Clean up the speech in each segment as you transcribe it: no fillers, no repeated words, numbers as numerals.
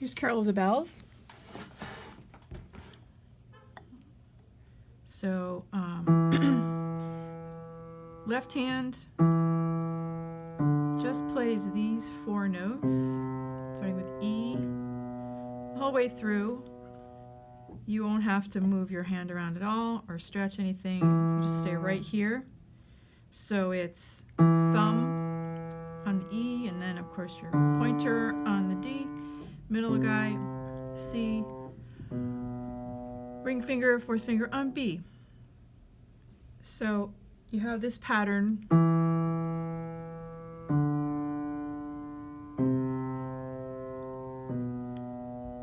Here's Carol of the Bells. So left hand just plays these 4 notes, starting with E, the whole way through. You won't have to move your hand around at all or stretch anything. You just stay right here. So it's thumb on the E, and then of course your pointer on the D, middle guy, C, ring finger, 4th finger on B. So you have this pattern.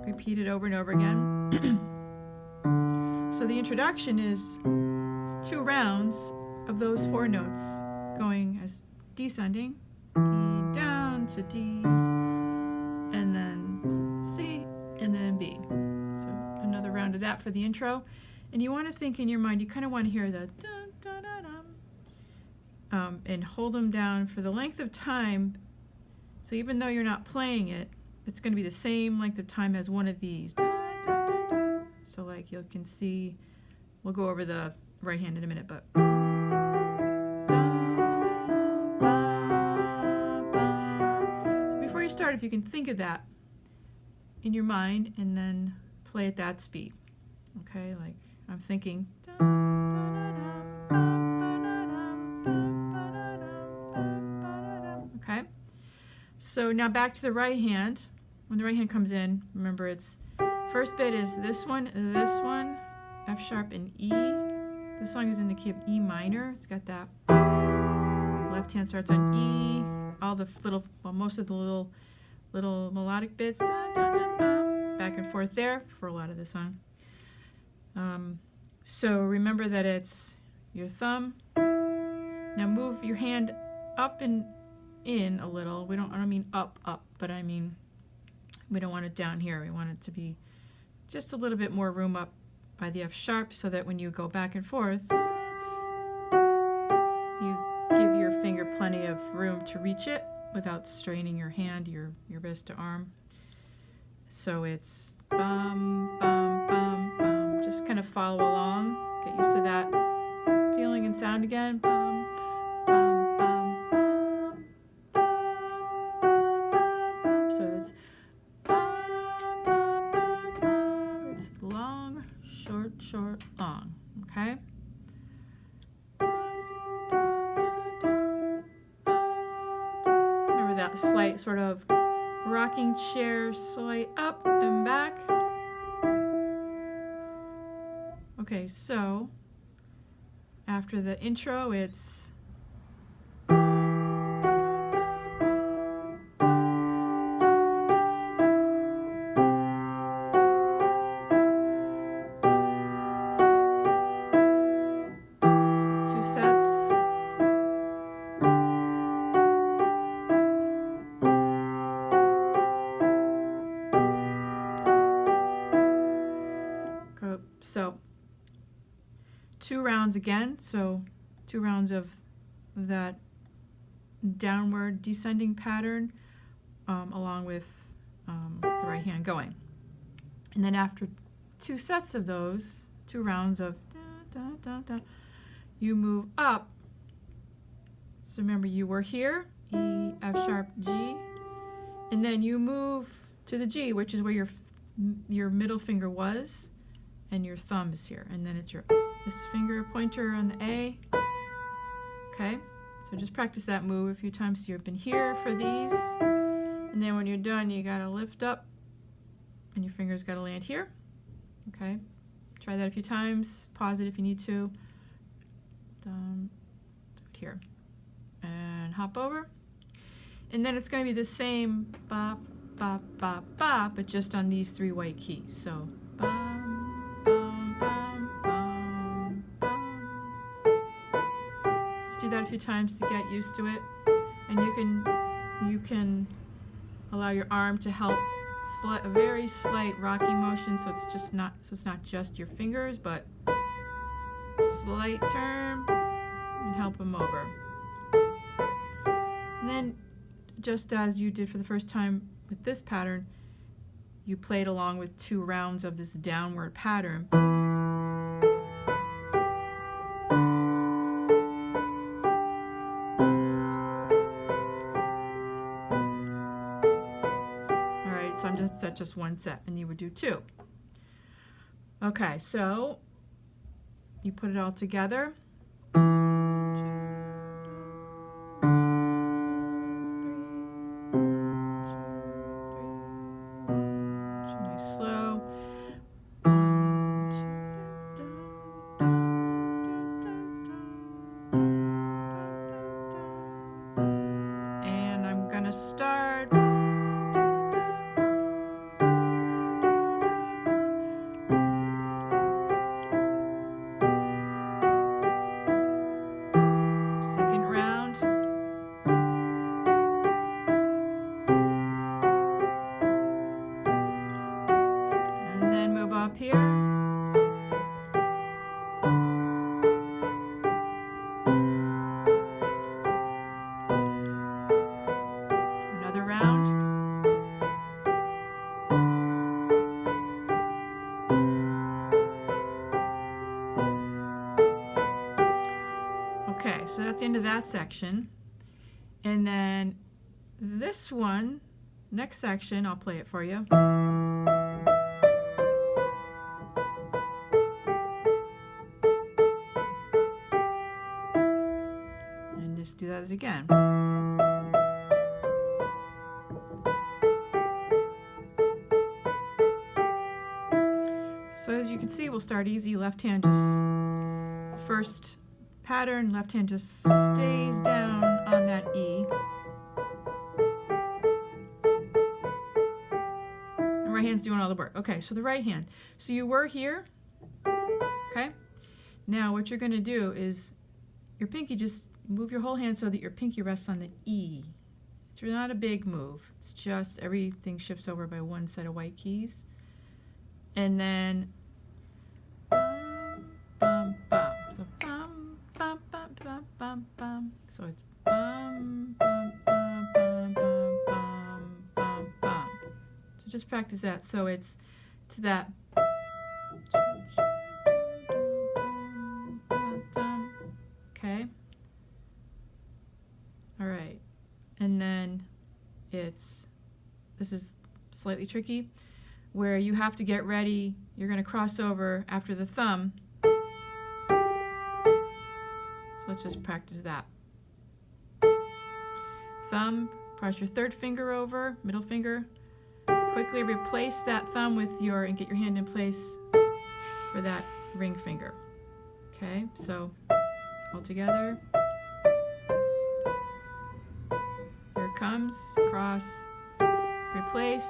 Repeat it over and over again. So the introduction is 2 rounds of those 4 notes going as descending, E down to D, and then C, and then B. So another round of that for the intro. And you want to think in your mind, you kind of want to hear the dun, dun, dun, dun, and hold them down for the length of time. So even though you're not playing it, it's going to be the same length of time as one of these. Dun, dun, dun, dun. So like you can see, we'll go over the right hand in a minute, but so before you start, if you can think of that in your mind and then play at that speed. Okay, like I'm thinking. Okay, so now back to the right hand. When the right hand comes in, remember it's first bit is this one, F sharp and E. This song is in the key of E minor. It's got that. Left hand starts on E. All the little, well, most of the little melodic bits, back and forth there for a lot of the song. So remember that it's your thumb. Now move your hand up and in a little. I don't mean up, but I mean we don't want it down here. We want it to be just a little bit more room up by the F sharp, so that when you go back and forth, you give your finger plenty of room to reach it without straining your hand, your wrist to arm. So it's bum, bum, bum, bum. Just kind of follow along. Get used to that feeling and sound again. Bum, bum, bum, bum. So it's it's long, short, short, long. Okay? Remember that slight sort of rocking chair, slight up and back. Okay, so after the intro, it's so 2 rounds again, so 2 rounds of that downward descending pattern along with the right hand going. And then after 2 sets of those, 2 rounds of da, da, da, da, you move up. So remember you were here, E, F sharp, G, and then you move to the G, which is where your middle finger was, and your thumb is here, and then it's this finger pointer on the A. Okay, so just practice that move a few times. So you've been here for these, and then when you're done, you gotta lift up, and your fingers gotta land here. Okay, try that a few times. Pause it if you need to. Done. Here, and hop over, and then it's gonna be the same ba ba ba ba, but just on these 3 white keys. So ba. Do that a few times to get used to it, and you can allow your arm to help a very slight rocking motion, so it's not just your fingers, but slight turn and help them over. And then just as you did for the first time with this pattern, you played along with 2 rounds of this downward pattern. All right, so I'm just at just 1 set, and you would do 2. Okay, so you put it all together. Start. Second round. And then move up here. Another round. Okay, so that's the end of that section. And then this one, next section, I'll play it for you. And just do that again. So as you can see, we'll start easy. Left hand just first pattern, left hand just stays down on that E. And right hand's doing all the work. Okay, so the right hand. So you were here, okay? Now what you're gonna do is your pinky, just move your whole hand so that your pinky rests on the E. It's not a big move. It's just everything shifts over by 1 set of white keys. And then bum, bum. So bum, bum, bum, bum, bum, bum. So it's bum, bum, bum, bum, bum, bum, bum, bum. So just practice that. So it's that. Okay. All right. And then this is slightly tricky, where you have to get ready. You're going to cross over after the thumb. So let's just practice that. Thumb, cross your 3rd finger over, middle finger. Quickly replace that thumb with and get your hand in place for that ring finger. Okay, so all together. Here it comes, cross, replace.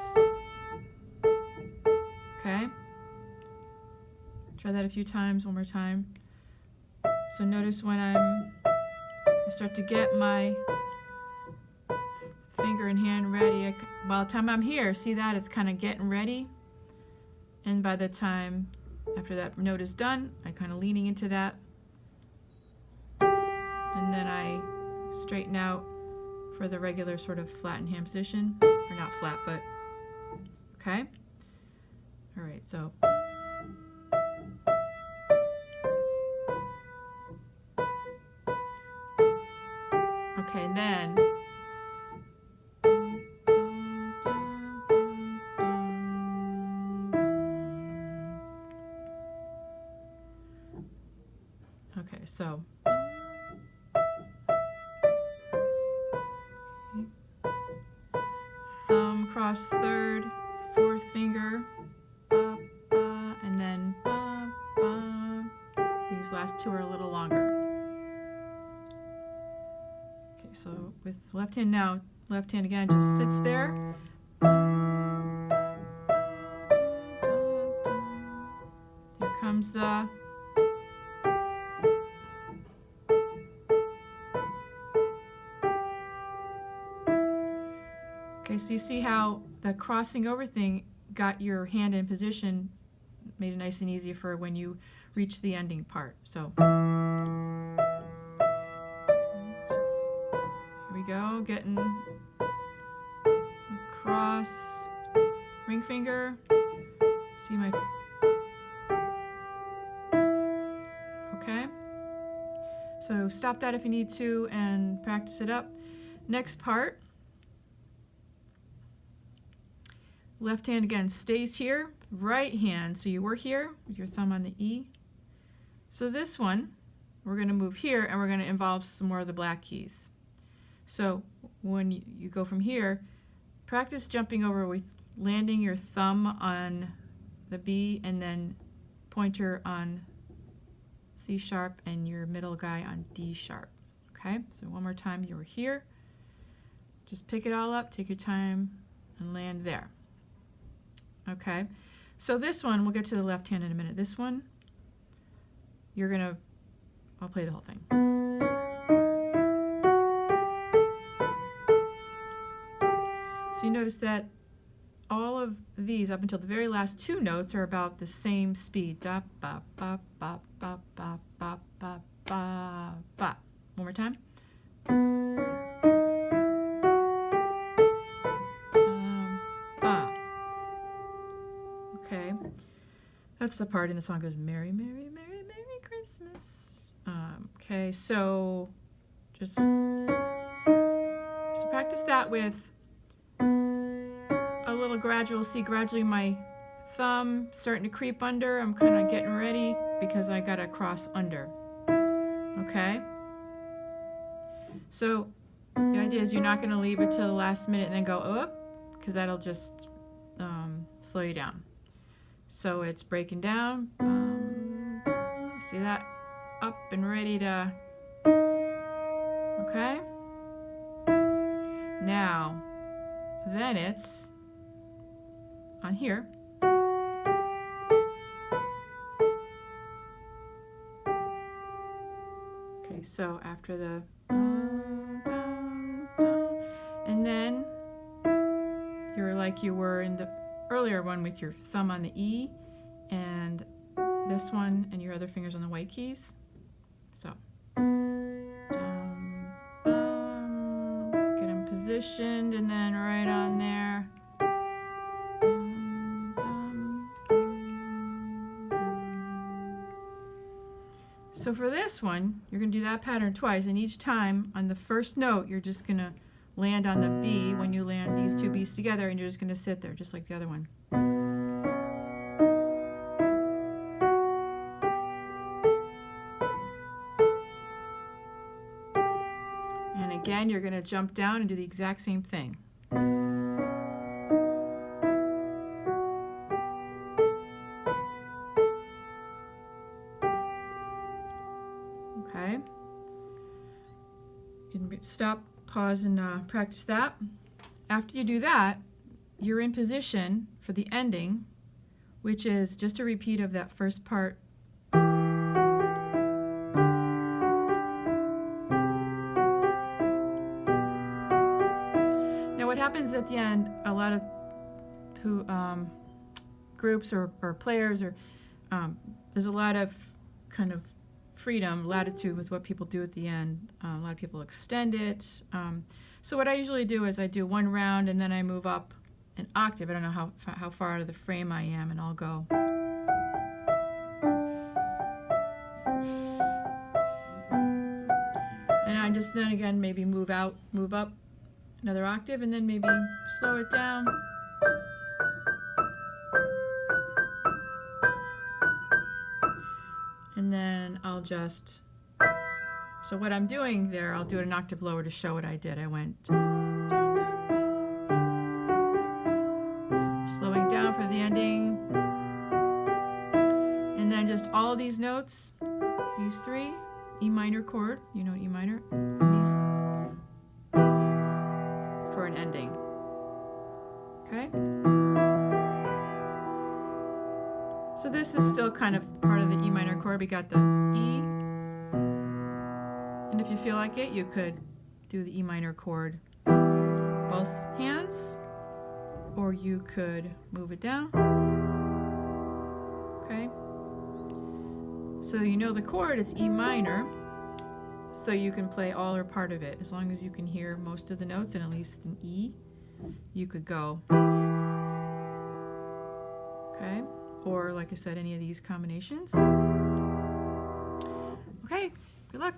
Okay. Try that a few times, one more time. So notice when I start to get my finger and hand ready, by the time I'm here, see that? It's kind of getting ready. And by the time, after that note is done, I'm kind of leaning into that. And then I straighten out for the regular sort of flattened hand position. Or not flat, but okay. All right, so. Okay, and then. Okay, so. Thumb cross 3rd, 4th finger, ba, ba, and then ba, ba. These last 2 are a little longer. Okay, so with left hand now, left hand again just sits there. Here comes the. Okay, so you see how the crossing over thing got your hand in position, made it nice and easy for when you reach the ending part. So here we go, getting across, ring ring finger. See my... Okay. So stop that if you need to and practice it up. Next part. Left hand again stays here. Right hand, so you were here with your thumb on the E. So this one, we're going to move here and we're going to involve some more of the black keys. So when you go from here, practice jumping over with landing your thumb on the B and then pointer on C sharp and your middle guy on D sharp. Okay, so one more time, you were here. Just pick it all up, take your time, and land there. Okay, so this one, we'll get to the left hand in a minute. This one, you're gonna, I'll play the whole thing. So you notice that all of these up until the very last two notes are about the same speed. Da, ba, ba, ba, ba, ba, ba, ba, ba, ba. One more time. Ba. Okay. That's the part in the song goes, Merry, Merry, Merry, Merry Christmas. Okay, so just practice that with a little gradual. See, gradually my thumb starting to creep under. I'm kind of getting ready because I got to cross under. Okay? So the idea is you're not going to leave it till the last minute and then go up, because that'll just slow you down. So it's breaking down. See that? Up and ready to... Okay? Now, then it's on here. Okay, so after the... And then you're like you were in the earlier one with your thumb on the E, and this one and your other fingers on the white keys. So, get them positioned, and then right on there. So for this one, you're going to do that pattern twice, and each time on the first note, you're just going to land on the B when you land these two B's together, and you're just going to sit there just like the other one. And again, you're going to jump down and do the exact same thing. Okay. You can stop, pause, and practice that. After you do that, you're in position for the ending, which is just a repeat of that first part. Now what happens at the end, a lot of groups or players, or there's a lot of kind of freedom, latitude with what people do at the end. A lot of people extend it. So what I usually do is I do one round and then I move up an octave. I don't know how far out of the frame I am, and I'll go. And I just then again maybe move up another octave, and then maybe slow it down. And then I'll just, so what I'm doing there, I'll do it an octave lower to show what I did. I went slowing down for the ending, and then just all these notes, these three, E minor chord, you know E minor, these for an ending. Okay? So this is still kind of part of the E minor chord. We got the E, and if you feel like it, you could do the E minor chord both hands, or you could move it down. Okay? So you know the chord, it's E minor, so you can play all or part of it. As long as you can hear most of the notes, and at least an E, you could go. or like I said, any of these combinations. Okay, good luck.